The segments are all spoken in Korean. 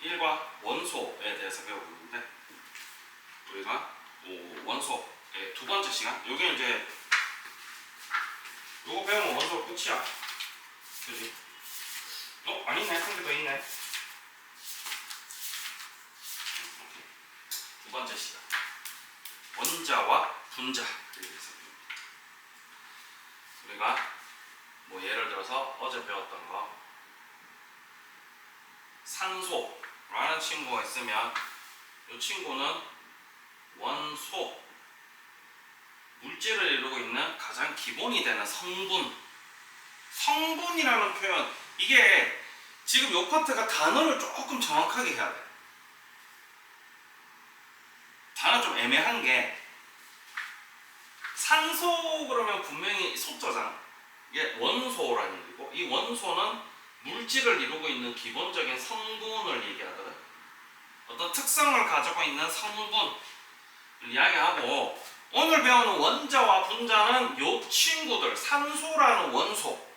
1과 원소에 대해서 배우고 있는데, 우리가 원소의 두 번째 시간, 여기 이제 요거 배우면 원소 끝이야. 그지? 아니네. 한 개 더 있네. 두 번째 시간, 원자와 분자에 대해서 우리가 뭐 예를 들어서 어제 배웠던 거, 산소라는 친구가 있으면 이 친구는 원소, 물질을 이루고 있는 가장 기본이 되는 성분이라는 표현, 이게 지금 이 파트가 단어를 조금 정확하게 해야 돼. 단어 좀 애매한 게, 산소 그러면 분명히 소자잖아. 이게 원소라는 얘기고, 이 원소는 물질을 이루고 있는 기본적인 성분을 얘기하거든. 어떤 특성을 가지고 있는 성분을 이야기하고, 오늘 배우는 원자와 분자는 요 친구들, 산소라는 원소,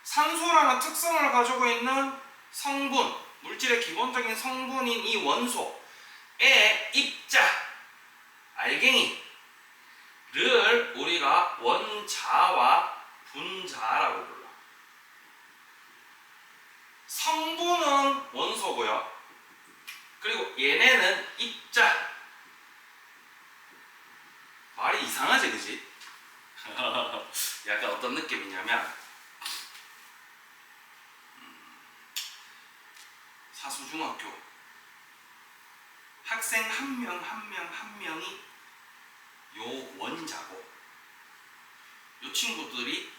산소라는 특성을 가지고 있는 성분, 물질의 기본적인 성분인 이 원소의 입자, 알갱이를 우리가 원자와 분자라고 불러. 성분은 원소고요. 그리고 얘네는 입자. 말이 이상하지, 그지? 약간 어떤 느낌이냐면, 사수중학교 학생 한 명이 요 원자고, 요 친구들이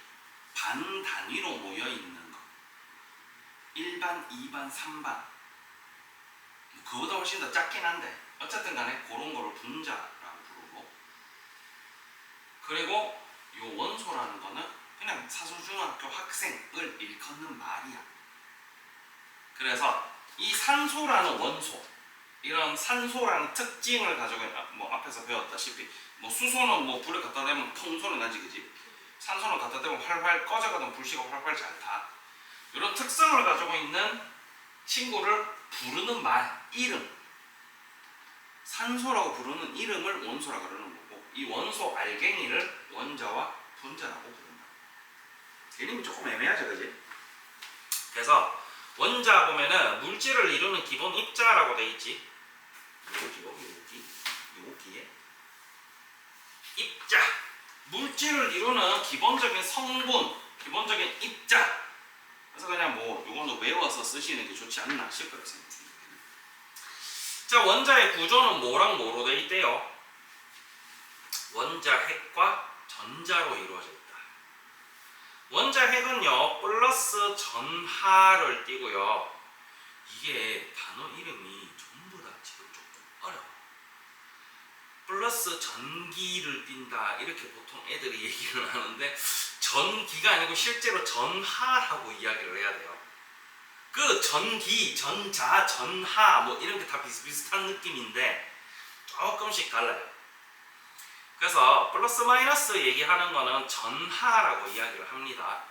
반 단위로 모여 있는 거, 1반, 2반, 3반, 그보다 훨씬 더 작긴 한데 어쨌든 간에 그런 거를 분자라고 부르고, 그리고 요 원소라는 거는 그냥 사수중학교 학생을 일컫는 말이야. 그래서 이 산소라는 원소, 이런 산소라는 특징을 가지고 뭐 앞에서 배웠다시피, 뭐 수소는 뭐 불에 갖다 대면 펑 소리 나지, 그지? 산소는 갖다 대면 활활 꺼져가던 불씨가 활활 잘 타. 이런 특성을 가지고 있는 친구를 부르는 말, 이름, 산소라고 부르는 이름을 원소라고 그러는 거고, 이 원소 알갱이를 원자와 분자라고 부른다. 이름이 조금 애매하죠, 그지? 그래서 원자 보면은 물질을 이루는 기본 입자라고 돼 있지. 여기에 입자, 물질을 이루는 기본적인 성분, 기본적인 입자. 그래서 그냥 뭐 이거는 외워서 쓰시는 게 좋지 않나 싶어요, 선생님. 자, 원자의 구조는 뭐랑 뭐로 돼 있대요? 원자 핵과 전자로 이루어져 있다. 원자 핵은요, 플러스 전하를 띠고요. 이게 단어 이름이 전부 다 지금 조금 어려워. 플러스 전기를 띈다, 이렇게 보통 애들이 얘기를 하는데, 전기가 아니고 실제로 전하라고 이야기를 해야 돼요. 그 전기, 전자, 전하 뭐 이런 게 다 비슷비슷한 느낌인데 조금씩 달라요. 그래서 플러스 마이너스 얘기하는 거는 전하라고 이야기를 합니다.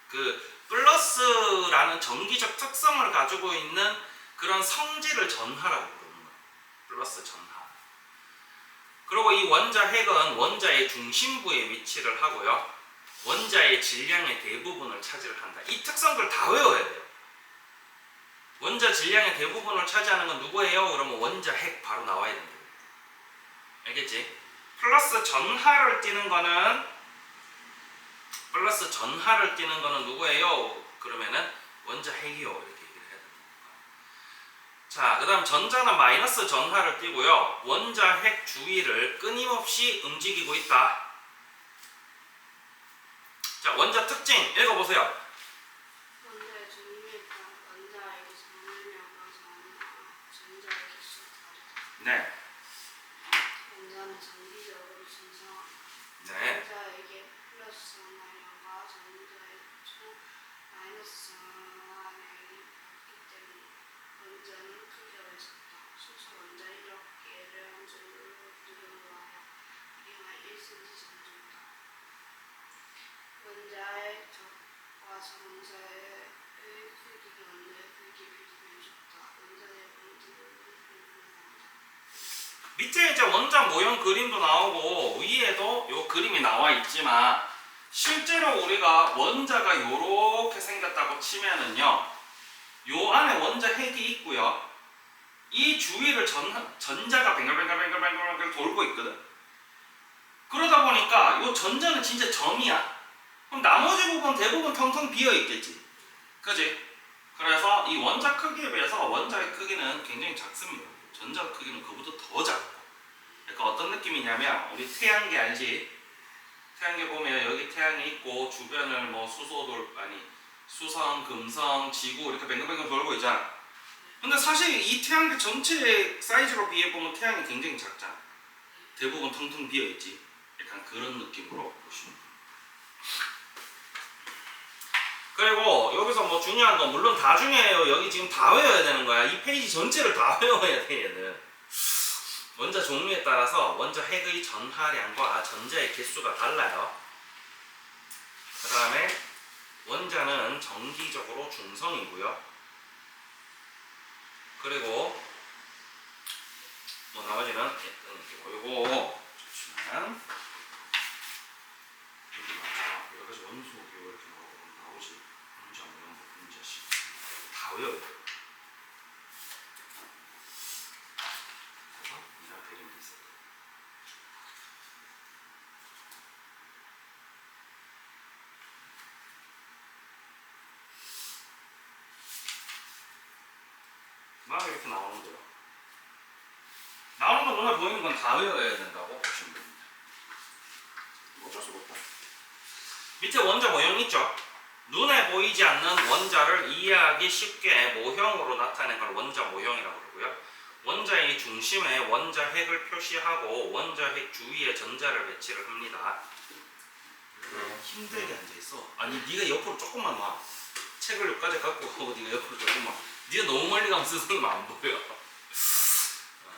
그 플러스라는 전기적 특성을 가지고 있는 그런 성질을 전하라고 부르는 거예요. 플러스 전하. 그리고 이 원자 핵은 원자의 중심부에 위치를 하고요, 원자의 질량의 대부분을 차지를 한다. 이 특성들 다 외워야 돼요. 원자 질량의 대부분을 차지하는 건 누구예요? 그러면 원자 핵 바로 나와야 된다. 알겠지? 플러스 전하를 띠는 거는 누구예요? 그러면은 원자 핵이요, 이렇게 얘기를 해야 된다. 자, 그 다음 전자는 마이너스 전하를 띠고요, 원자 핵 주위를 끊임없이 움직이고 있다. 자, 원자 특징 읽어보세요. 원자의 종류에 따라 원자핵의 정밀량과 전자의 개수가 다르다. 네. 원자는 정기적으로 신성합니다. 네. 원자에게 플러스 전하량과 전자의 총 마이너스 전하량이 같기 때문에 원자는 크기가 작다. 수소 원자 1억 개를 한 줄로 누르하여 비행할 1cm 정도다. 원자의 적과 원자의 크기가 원자의 크기에 비교하면 적다. 밑에 이제 원자 모형 그림도 나오고 위에도 요 그림이 나와 있지만 실제로 우리가 원자가 요렇게 생겼다고 치면은요, 요 안에 원자 핵이 있고요, 이 주위를 전자가 뱅글뱅글뱅글뱅글 돌고 있거든. 그러다 보니까 요 전자는 진짜 점이야. 그럼 나머지 부분 대부분 텅텅 비어 있겠지, 그지? 그래서 이 원자 크기에 비해서 원자의 크기는 굉장히 작습니다. 전자 크기는 그보다 더 작고. 그러니까 어떤 느낌이냐면 우리 태양계 알지? 태양계 보면 여기 태양이 있고 주변을 뭐 수성, 금성, 지구 이렇게 뱅글뱅글 돌고 있잖아. 근데 사실 이 태양계 전체의 사이즈로 비해 보면 태양이 굉장히 작잖아. 대부분 텅텅 비어 있지. 약간 그런 느낌으로 보시면 돼요. 그리고 여기서 뭐 중요한 건 물론 다 중요해요. 여기 지금 다 외워야 되는 거야. 이 페이지 전체를 다 외워야 돼 얘는. 원자 종류에 따라서 원자 핵의 전하량과 전자의 개수가 달라요. 그 다음에 원자는 정기적으로 중성이고요. 그리고 뭐 나머지는 요거 잠시만 여기 맞아. 여러 가지 원소 이렇게 나오지. 원자 모형 분자식 다 외워야 돼요. 막 이렇게 나오는 거예요. 나오는 거 눈에 보이는 건 다 외워야 된다고 보시면 됩니다. 어쩔 수가 없다. 밑에 원자 모형 있죠? 눈에 보이지 않는 원자를 이해하기 쉽게 모형으로 나타낸 걸 원자 모형이라고 그러고요. 원자의 중심에 원자 핵을 표시하고 원자 핵 주위에 전자를 배치를 합니다. 힘들게 앉아있어. 아니 네가 옆으로 조금만 와. 책을 여기까지 갖고 가고 네가 옆으로 조금만. 네가 너무 멀리 가면 선생님 안 보여.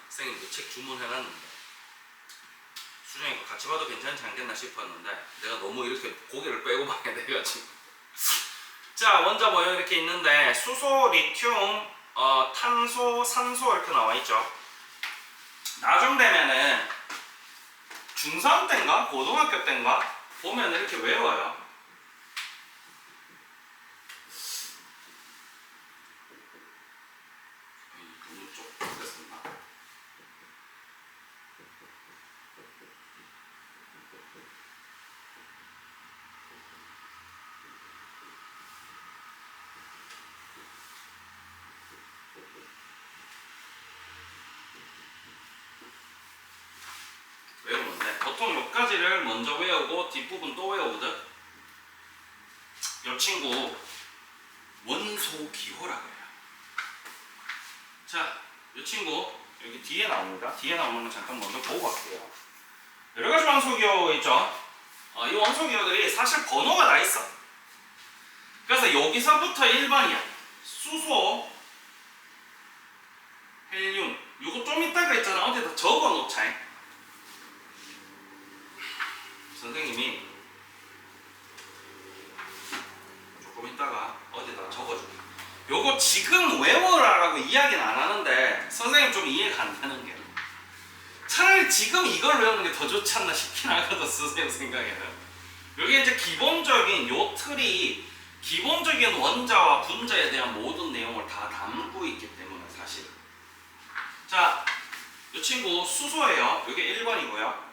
선생님 책 주문해놨는데 수정이가 같이 봐도 괜찮지 않겠나 싶었는데 내가 너무 이렇게 고개를 빼고 봐야 돼가지고. 자, 원자 모형 이렇게 있는데 수소, 리튬, 탄소, 산소 이렇게 나와있죠. 나중 되면은 중3 때인가 고등학교 때인가 보면 이렇게 외워요. 너무 쪽 됐습니다. 외우는데 보통 몇 가지를 먼저 외우고 뒷부분 또 외우거든. 이 친구 원소 기호라고 해요. 자, 이 친구 여기 뒤에 나옵니다. 뒤에 나오는 거 잠깐 먼저 보고 갈게요. 여러 가지 원소 기호 있죠. 이 원소 기호들이 사실 번호가 다 있어. 그래서 여기서부터 1번이야. 수소, 헬륨. 이거 좀 이따가 있잖아. 어디다 적어 놓자. 선생님이 조금 있다가 어디다 적어줄게. 요거 지금 외워라라고 이야기는 안 하는데 선생님 좀 이해가 안 되는 게 차라리 지금 이걸 외우는 게 더 좋지 않나 싶긴 하거든. 선생님 생각에는 여기 이제 기본적인 요 틀이 기본적인 원자와 분자에 대한 모든 내용을 다 담고 있기 때문에 사실. 자, 이 친구 수소예요. 이게 1번이고요.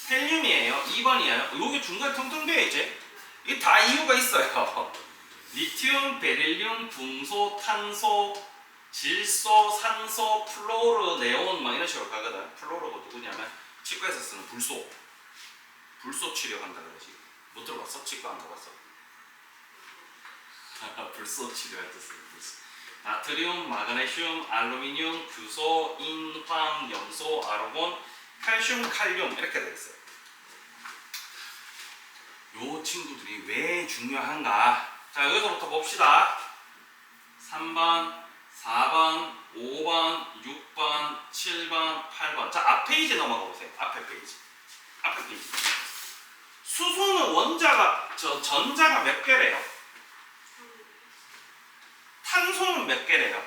헬륨이에요. 2번이에요. 여기 중간에 텅텅 비어 있지? 이게 다 이유가 있어요. 리튬, 베릴륨, 붕소, 탄소, 질소, 산소, 플로르, 네온 막 이런 식으로 가거든. 플로르가 누구냐면 치과에서 쓰는 불소. 불소 치료한다 그러지. 못 들어봤어? 치과 안 가봤어? 불소 치료할 때 쓰는 불소. 나트륨, 마그네슘, 알루미늄, 규소, 인황, 염소, 아르곤, 칼슘, 칼륨 이렇게 되어 있어요. 요 친구들이 왜 중요한가? 자, 여기서부터 봅시다. 3번, 4번, 5번, 6번, 7번, 8번. 자, 앞 페이지 넘어가 보세요. 앞에 페이지. 앞에 페이지. 수소는 전자가 몇 개래요? 탄소는 몇 개래요?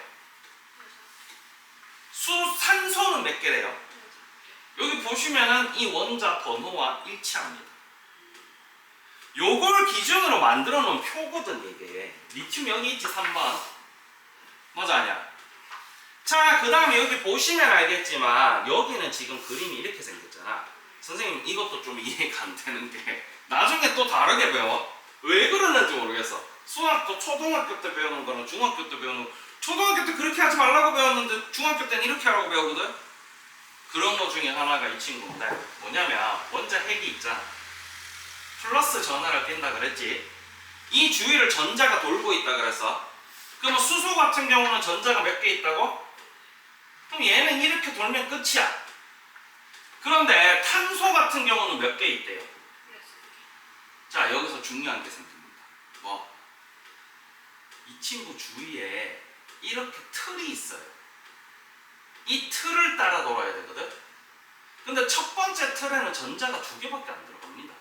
산소는 몇 개래요? 여기 보시면은 이 원자 번호와 일치합니다. 요걸 기준으로 만들어 놓은 표거든 이게. 리튬 여기 있지 3번. 맞아 아니야? 자, 그 다음에 여기 보시면 알겠지만 여기는 지금 그림이 이렇게 생겼잖아. 선생님 이것도 좀 이해가 안 되는 게 나중에 또 다르게 배워. 왜 그러는지 모르겠어. 수학도 초등학교 때 배우는 거는 중학교 때 배우는 거. 초등학교 때 그렇게 하지 말라고 배웠는데 중학교 때는 이렇게 하라고 배우거든. 그런 거 중에 하나가 이 친구인데 뭐냐면 원자 핵이 있잖아. 플러스 전하를 띈다 그랬지. 이 주위를 전자가 돌고 있다 그랬어. 그러면 수소 같은 경우는 전자가 몇 개 있다고? 그럼 얘는 이렇게 돌면 끝이야. 그런데 탄소 같은 경우는 몇 개 있대요? 자, 여기서 중요한 게 생깁니다. 뭐? 이 친구 주위에 이렇게 틀이 있어요. 이 틀을 따라 돌아야 되거든? 근데 첫 번째 틀에는 전자가 2개밖에 안 들어갑니다.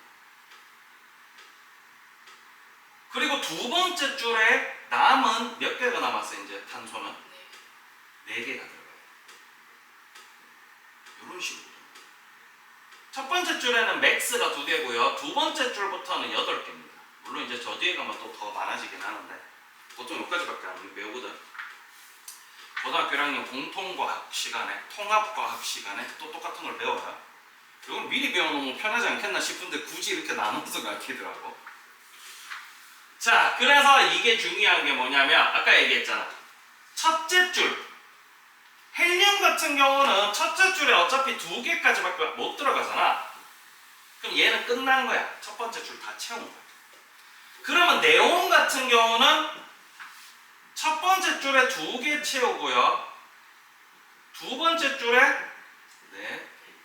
그리고 두 번째 줄에 남은 몇 개가 남았어요, 이제 탄소는? 4개가 들어가요. 이런 식으로. 첫 번째 줄에는 맥스가 2개고요. 두 번째 줄부터는 8개입니다. 물론 이제 저 뒤에 가면 또 더 많아지긴 하는데 보통 여기까지밖에 안 배우거든. 고등학교 1학년 공통과학 시간에, 통합과학 시간에 또 똑같은 걸 배워요. 이건 미리 배워놓으면 편하지 않겠나 싶은데 굳이 이렇게 나눠서 가르치더라고. 자, 그래서 이게 중요한 게 뭐냐면 아까 얘기했잖아. 첫째 줄. 헬륨 같은 경우는 첫째 줄에 어차피 2개까지밖에 못 들어가잖아. 그럼 얘는 끝난 거야. 첫 번째 줄 다 채운 거야. 그러면 네온 같은 경우는 첫 번째 줄에 2개 채우고요. 두 번째 줄에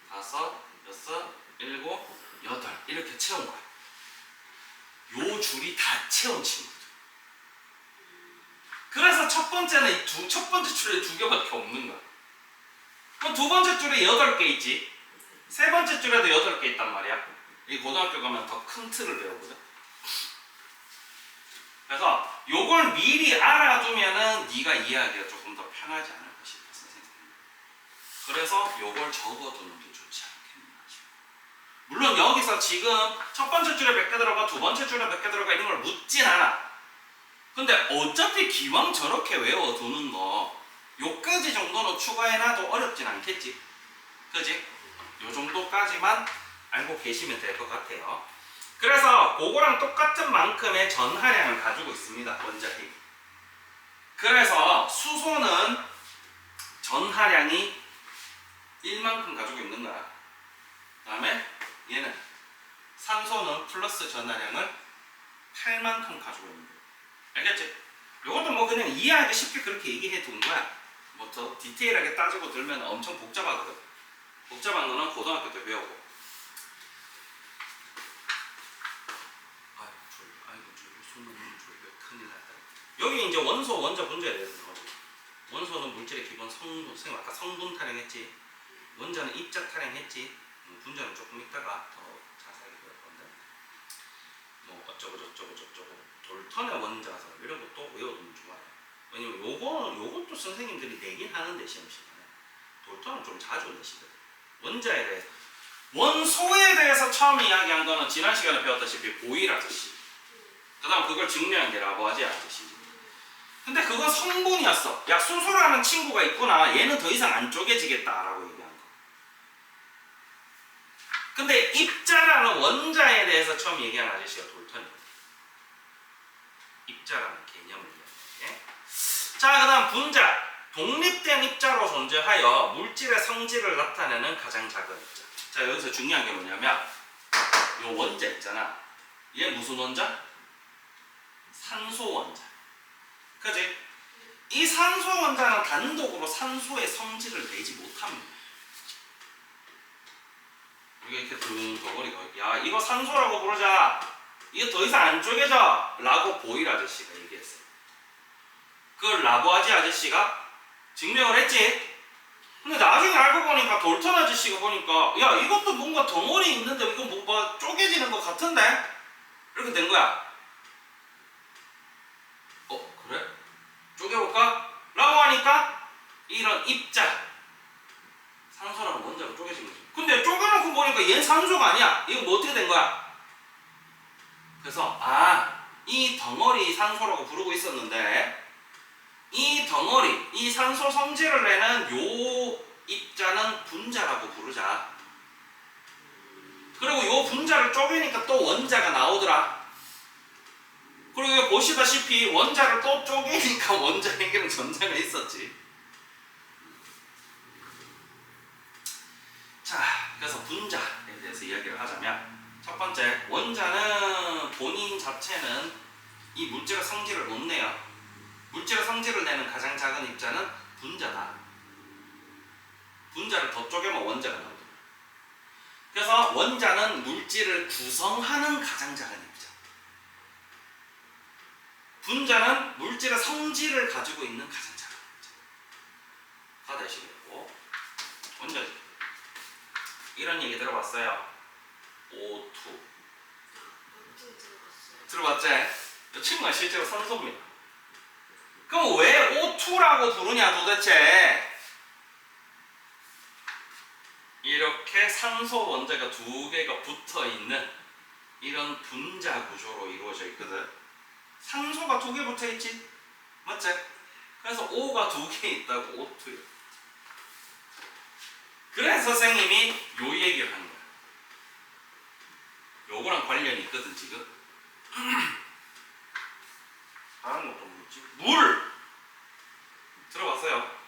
4, 5, 6, 7, 8 이렇게 채운 거야. 요 줄이 다 채운 친구들. 그래서 첫 번째는 첫 번째 줄에 2개밖에 없는 거야. 그럼 두 번째 줄에 8개 있지. 세 번째 줄에도 8개 있단 말이야. 이 고등학교 가면 더 큰 틀을 배우거든. 그래서 요걸 미리 알아두면은 네가 이해하기가 조금 더 편하지 않을까 싶어서 생각합니다. 그래서 요걸 적어두는 게 좋지 않겠나 싶어요. 물론 여기서 지금 첫 번째 줄에 몇 개 들어가, 두 번째 줄에 몇 개 들어가 이런 걸 묻진 않아. 근데 어차피 기왕 저렇게 외워두는 거 요까지 정도는 추가해놔도 어렵진 않겠지. 그지? 요 정도까지만 알고 계시면 될 것 같아요. 그래서 그거랑 똑같은 만큼의 전하량을 가지고 있습니다. 원자핵이. 그래서 수소는 전하량이 1만큼 가지고 있는 거야. 그 다음에 얘는 산소는 플러스 전하량을 8만큼 가지고 있는 거야. 알겠지? 이것도 뭐 그냥 이해하기 쉽게 그렇게 얘기해 둔 거야. 뭐 더 디테일하게 따지고 들면 엄청 복잡하거든. 복잡한 거는 고등학교 때 배우고. 아이고 손 넘는 졸려 큰일 났다. 여기 이제 원소 원자 분자에 대해서 나오죠. 원소는 물질의 기본 성분, 선생님 아까 성분 타령했지. 원자는 입자 타령했지. 분자는 조금 있다가 더 자세하게 배울 건데. 뭐 어쩌고 돌턴의 원자설 이런 것도 외워두면 좋아요. 왜냐면 요것도 선생님들이 내긴 하는데 시험 시간에 돌턴은 좀 자주 내시거든. 원자에 대해서. 원소에 대해서 처음 이야기한 거는 지난 시간에 배웠다시피 보일 아저씨. 그 다음 그걸 증명한 게 라보아제 아저씨지. 근데 그건 성분이었어. 야, 수소라는 친구가 있구나. 얘는 더 이상 안 쪼개지겠다라고 얘기한 거. 근데 입자라는 원자에 대해서 처음 얘기한 아저씨가 돌턴이에요. 입자라는 개념을 이야기해. 자, 그 다음 분자. 독립된 입자로 존재하여 물질의 성질을 나타내는 가장 작은 입자. 자, 여기서 중요한 게 뭐냐면 이 원자 있잖아. 얘 무슨 원자? 산소 원자. 그지? 이 산소 원자는 단독으로 산소의 성질을 내지 못합니다. 우리가 이렇게 둥덩어리가 야 이거 산소라고 부르자. 이거 더 이상 안 쪼개져 라고 보일 아저씨가 얘기했어요. 그걸 라보아제 아저씨가 증명을 했지. 근데 나중에 알고 보니까 돌턴 아저씨가 보니까 야 이것도 뭔가 덩어리 있는데 이거 뭔가 쪼개지는 것 같은데? 이렇게 된 거야. 그래? 쪼개볼까? 라고 하니까 이런 입자 산소라는 원자가 쪼개진 거지. 근데 산소가 아니야. 이거 뭐 어떻게 된 거야? 그래서 이 덩어리 산소라고 부르고 있었는데 이 덩어리, 이 산소 성질을 내는 요 입자는 분자라고 부르자. 그리고 요 분자를 쪼개니까 또 원자가 나오더라. 그리고 이거 보시다시피 원자를 또 쪼개니까 원자에게는 전자가 있었지. 자, 그래서 분자에 대해서 이야기를 하자면 첫 번째, 원자는 본인 자체는 이 물질의 성질을 못 내요. 물질의 성질을 내는 가장 작은 입자는 분자다. 분자를 더 쪼개면 원자가 나오더라. 그래서 원자는 물질을 구성하는 가장 작은 입자. 분자는 물질의 성질을 가지고 있는 가장 작은 입자. 다 되시겠고, 원자 이런 얘기 들어봤어요. O2 들어봤지? 이 친구가 실제로 산소입니다. 그럼 왜 O2라고 부르냐 도대체? 이렇게 산소 원자가 두 개가 붙어 있는 이런 분자 구조로 이루어져 있거든. 산소가 두 개 붙어 있지? 맞지? 그래서 O가 두 개 있다고 O2요. 그래서 선생님이 요 얘기를 하는 거야. 요거랑 관련이 있거든 지금. 다른 것도 뭐지? 물! 들어봤어요?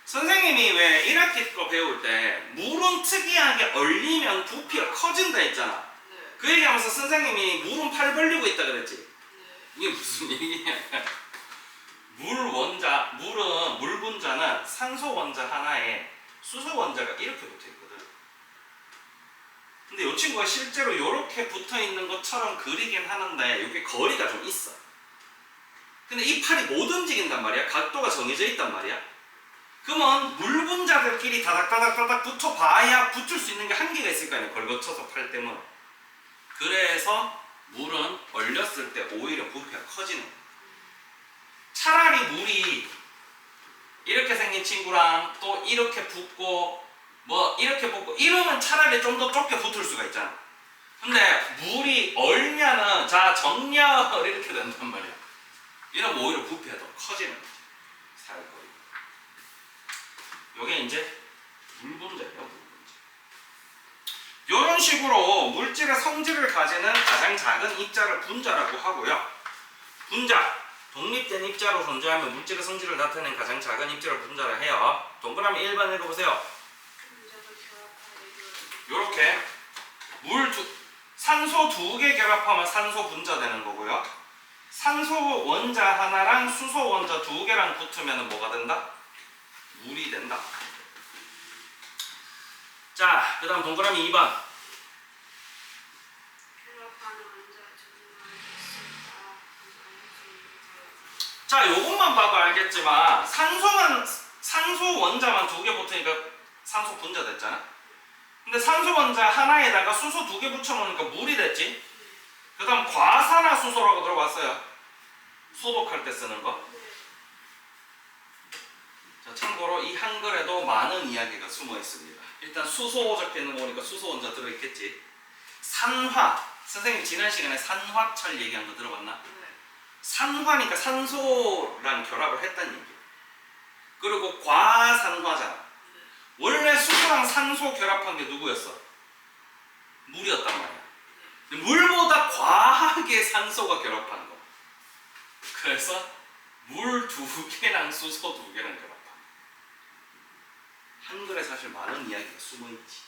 선생님이 왜 1학기 거 배울 때 물은 특이하게 얼리면 부피가 커진다 했잖아. 네. 그 얘기하면서 선생님이 물은 팔 벌리고 있다 그랬지. 네. 이게 무슨 얘기냐? 물 분자는 산소 원자 하나에 수소 원자가 이렇게 붙어 있거든. 근데 이 친구가 실제로 이렇게 붙어 있는 것처럼 그리긴 하는데 이게 거리가 좀 있어. 근데 이 팔이 못 움직인단 말이야. 각도가 정해져 있단 말이야. 그러면 물 분자들끼리 다닥다닥다닥 붙어봐야 붙을 수 있는 게 한계가 있을 거 아니야. 걸거쳐서 팔 때문에. 그래서 물은 얼렸을 때 오히려 부피가 커지는 거야. 차라리 물이 이렇게 생긴 친구랑 또 이렇게 붙고 뭐 이렇게 붙고 이러면 차라리 좀 더 좁게 붙을 수가 있잖아. 근데 물이 얼면은 자 정렬 이렇게 된단 말이야. 이러면 오히려 부피가 더 커지는 거지. 살거리. 요게 이제 물 분자예요. 물 분자. 이런 식으로 물질의 성질을 가지는 가장 작은 입자를 분자라고 하고요. 분자. 독립된 입자로 존재하며 물질의 성질을 나타내는 가장 작은 입자를 분자라 해요. 동그라미 1번 읽어보세요. 요렇게 산소 두 개 결합하면 산소 분자 되는 거고요. 산소 원자 하나랑 수소 원자 두 개랑 붙으면 뭐가 된다? 물이 된다. 자, 그 다음 동그라미 2번. 자, 요것만 봐도 알겠지만 산소 원자만 두 개 붙으니까 산소 분자 됐잖아. 근데 산소 원자 하나에다가 수소 두 개 붙여놓으니까 물이 됐지. 그 다음 과산화수소라고 들어봤어요. 소독할 때 쓰는 거. 자, 참고로 이 한글에도 많은 이야기가 숨어 있습니다. 일단 수소 적혀 있는 거 보니까 수소 원자 들어있겠지. 산화. 선생님 지난 시간에 산화철 얘기한 거 들어봤나? 산화니까 산소랑 결합을 했다는 얘기야. 그리고 과산화잖아. 원래 수소랑 산소 결합한 게 누구였어? 물이었단 말이야. 근데 물보다 과하게 산소가 결합한 거. 그래서 물 두 개랑 수소 두 개랑 결합한 거. 한글에 사실 많은 이야기가 숨어있지.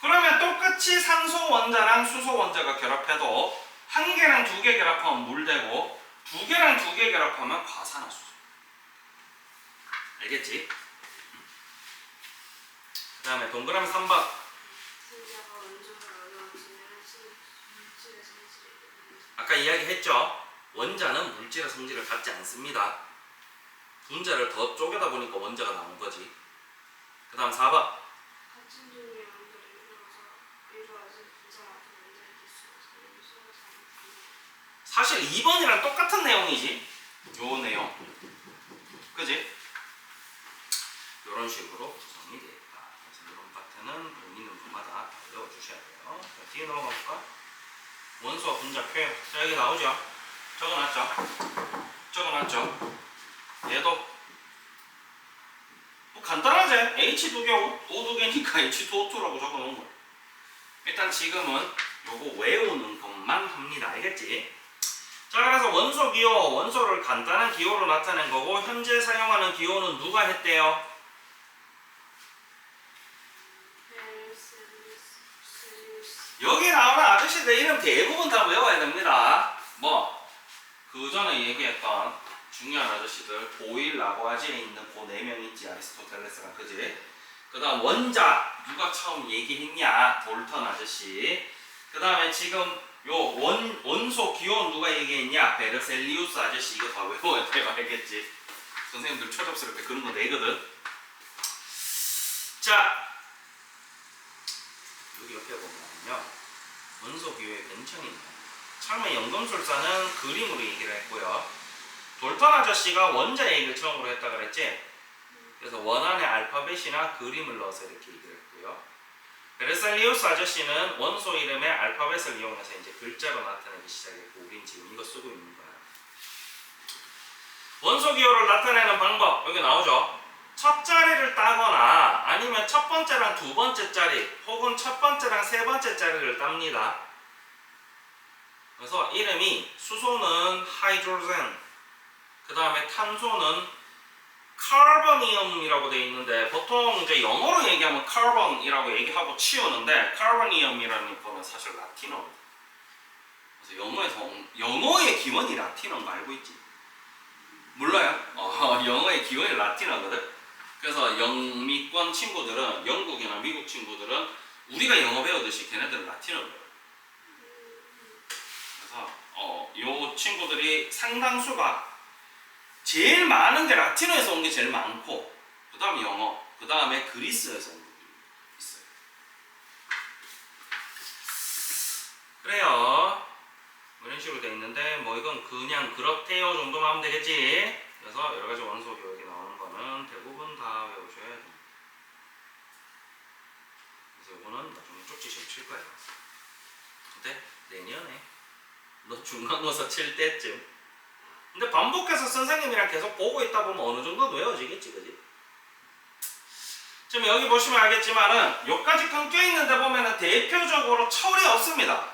그러면 똑같이 산소 원자랑 수소 원자가 결합해도 한 개랑 두 개 결합하면 물 되고 두 개랑 두 개 결합하면 과산화수소. 알겠지? 그 다음에 동그라미 3번. 아까 이야기했죠? 원자는 물질의 성질을 갖지 않습니다. 분자를 더 쪼개다 보니까 원자가 나온 거지. 그 다음 4번. 사실 2번이랑 똑같은 내용이지. 요 내용. 그지? 이런 식으로 구성이 되겠다. 그래서 이런 파트는 보이는 분마다 다 외워주셔야 돼요. 자, 뒤에 넘어가 볼까? 원소와 분자 표현. 자, 여기 나오죠? 적어놨죠? 적어놨죠? 얘도 뭐 간단하지? H 두 개, O 두 개니까 H2O2라고 적어놓은 거야. 일단 지금은 요거 외우는 것만 합니다. 알겠지? 자, 그래서 원소 기호, 원소를 간단한 기호로 나타낸 거고 현재 사용하는 기호는 누가 했대요? 여기 나오는 아저씨들 이름 대부분 다 외워야 됩니다. 뭐 그 전에 얘기했던 중요한 아저씨들 보일, 라보아지에 있는 그 4명 있지, 아리스토텔레스랑. 그지? 그 다음 원자 누가 처음 얘기했냐, 돌턴 아저씨. 그 다음에 지금 요 원소 기호 누가 얘기했냐, 베르셀리우스 아저씨. 이거 다 외워야 돼요. 알겠지? 선생님들 초잡스럽게 그런 거 내거든. 자, 여기 옆에 보면요, 원소 기호의 벤천이 있네요. 처음에 연금술사는 그림으로 얘기를 했고요. 돌턴 아저씨가 원자 얘기를 처음으로 했다 그랬지? 그래서 원안에 알파벳이나 그림을 넣어서 이렇게 얘기를 했고요. 베르셀리우스 아저씨는 원소 이름의 알파벳을 이용해서 이제 글자로 나타내기 시작했고, 우린 지금 이거 쓰고 있는 거야. 원소 기호를 나타내는 방법 여기 나오죠. 첫 자리를 따거나 아니면 첫 번째랑 두 번째 자리 혹은 첫 번째랑 세 번째 자리를 땁니다. 그래서 이름이 수소는 하이드로젠, 그 다음에 탄소는 카르보니움이라고 되어 있는데 보통 이제 영어로 얘기하면 카본이라고 얘기하고 치우는데 카르보니움이라는 거는 사실 라틴어입니다. 그래서 영어의 기원이 라틴어인 거 알고 있지? 몰라요? 영어의 기원이 라틴어거든. 그래서 영미권 친구들은, 영국이나 미국 친구들은 우리가 영어 배우듯이 걔네들은 라틴어 배워요. 그래서 요 친구들이 상당수가 제일 많은 게 라틴어에서 온 게 제일 많고, 그 다음에 영어, 그 다음에 그리스에서 온 것들이 있어요. 그래요. 이런 식으로 돼 있는데 뭐 이건 그냥 그렇대요 정도만 하면 되겠지. 그래서 여러 가지 원소 교육이 나오는 거는 대부분 다 외우셔야 됩니다. 그래서 이거는 나중에 쪽지 시험 칠 거예요. 근데 내년에 너 중간고사 칠 때쯤. 근데 반복해서 선생님이랑 계속 보고 있다 보면 어느 정도 외워지겠지, 그지? 지금 여기 보시면 알겠지만은 여기까지 끊겨 있는데 보면은 대표적으로 철이 없습니다.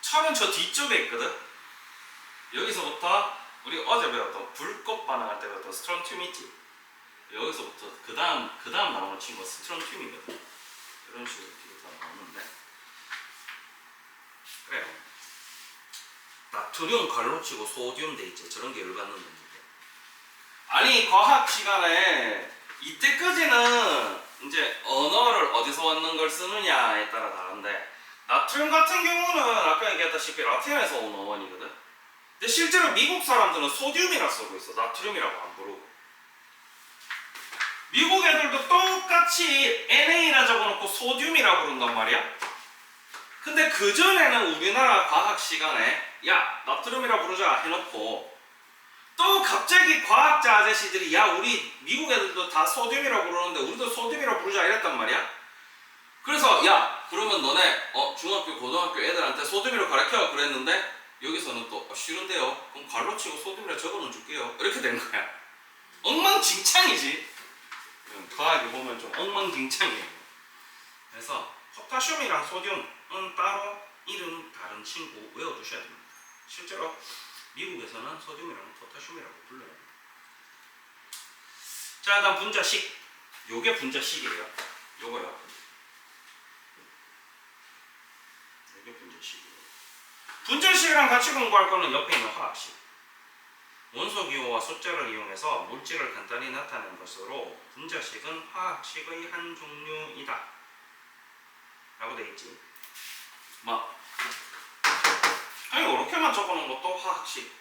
철은 저 뒤쪽에 있거든. 여기서부터 우리 어제 배웠던 불꽃 반응할 때 배웠던 스트론튬 있지. 여기서부터 그 다음 나오는 친구가 스트론튬이거든. 이런 식으로 뒤로 다 나오는데. 그래요. 나트륨 갈로치고 소듐 돼 있지. 저런 게 열받는 건데. 아니 과학 시간에 이때까지는 이제 언어를 어디서 왔는 걸 쓰느냐에 따라 다른데, 나트륨 같은 경우는 아까 얘기했다시피 라틴에서 온 어원이거든. 근데 실제로 미국 사람들은 소듐이라 쓰고 있어. 나트륨이라고 안 부르고. 미국 애들도 똑같이 Na 적어놓고 소듐이라 부른단 말이야. 근데 그전에는 우리나라 과학 시간에 야 나트륨이라 부르자 해놓고 또 갑자기 과학자 아저씨들이 야 우리 미국 애들도 다 소듐이라 부르는데 우리도 소듐이라 부르자 이랬단 말이야. 그래서 야 그러면 너네 중학교 고등학교 애들한테 소듐이라 가르쳐 그랬는데 여기서는 또 싫은데요. 그럼 갈로 치고 소듐이라 적어놓은 줄게요. 이렇게 된 거야. 엉망진창이지. 과학에 보면 좀 엉망진창이에요. 그래서 포타슘이랑 소듐은 따로 이름 다른 친구 외워두셔야 됩니다. 실제로 미국에서는 소듐이랑 포타슘이라고 불러요. 자, 다음 분자식. 요게 분자식이에요. 요거요. 요게 분자식이에요. 분자식이랑 같이 공부할 거는 옆에 있는 화학식. 원소 기호와 숫자를 이용해서 물질을 간단히 나타내는 것으로 분자식은 화학식의 한 종류이다 라고 돼 있지. 아니 요렇게만 적어놓은 것도 화학식,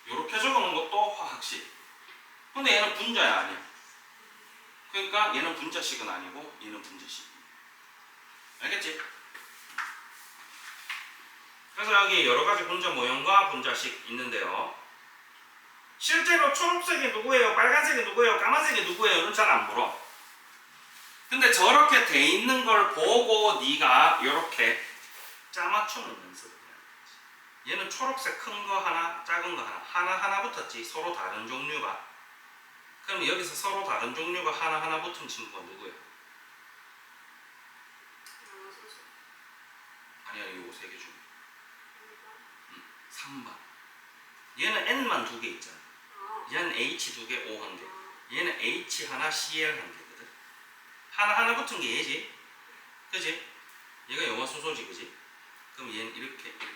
요렇게 적어놓은 것도 화학식. 근데 얘는 분자야 아니야. 그러니까 얘는 분자식은 아니고 얘는 분자식. 알겠지? 그래서 여기 여러가지 분자 모형과 분자식 있는데요. 실제로 초록색이 누구예요? 빨간색이 누구예요? 까만색이 누구예요? 는 잘 안 물어. 근데 저렇게 돼 있는 걸 보고 네가 이렇게 짜맞추는 연습을 해야 되지. 얘는 초록색 큰 거 하나, 작은 거 하나 붙었지. 서로 다른 종류가. 그럼 여기서 서로 다른 종류가 하나 붙은 친구가 누구예요? 나눠서 아니야, 이거 세 개 중에. 3번. 3번. 얘는 N만 두 개 있잖아. 얘는 H 두 개, O 한 개. 얘는 H 하나, CL 한 개거든. 하나 붙은 게 얘지. 그지? 얘가 영화 소소지, 그지? 그럼 얘는 이렇게 돼.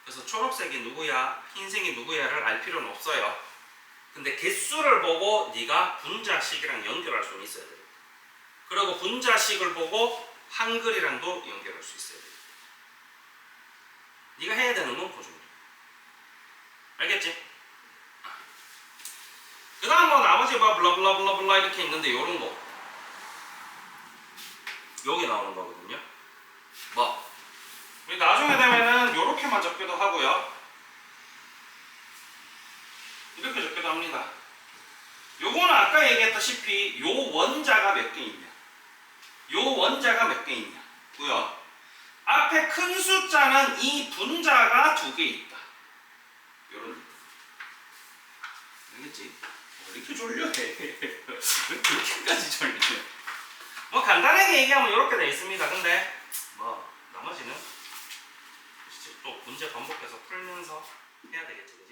그래서 초록색이 누구야, 흰색이 누구야를 알 필요는 없어요. 근데 개수를 보고 네가 분자식이랑 연결할 수는 있어야 돼. 그리고 분자식을 보고 한글이랑도 연결할 수 있어야 돼. 네가 해야 되는 건 그 정도. 알겠지? 그 다음 뭐 나머지 뭐 블라블라블라블라 이렇게 있는데 요런 거 여기 나오는 거거든요. 뭐 나중에 되면은 요렇게만 적기도 하고요, 이렇게 적기도 합니다. 요거는 아까 얘기했다시피 요 원자가 몇 개 있냐, 요 원자가 몇 개 있냐 고요. 앞에 큰 숫자는 이 분자가 두 개 있다. 요런. 알겠지? 이렇게 졸려 해. 왜 그렇게까지 졸려? 뭐 간단하게 얘기하면 이렇게 돼 있습니다. 근데 뭐 나머지는 또 문제 반복해서 풀면서 해야 되겠지.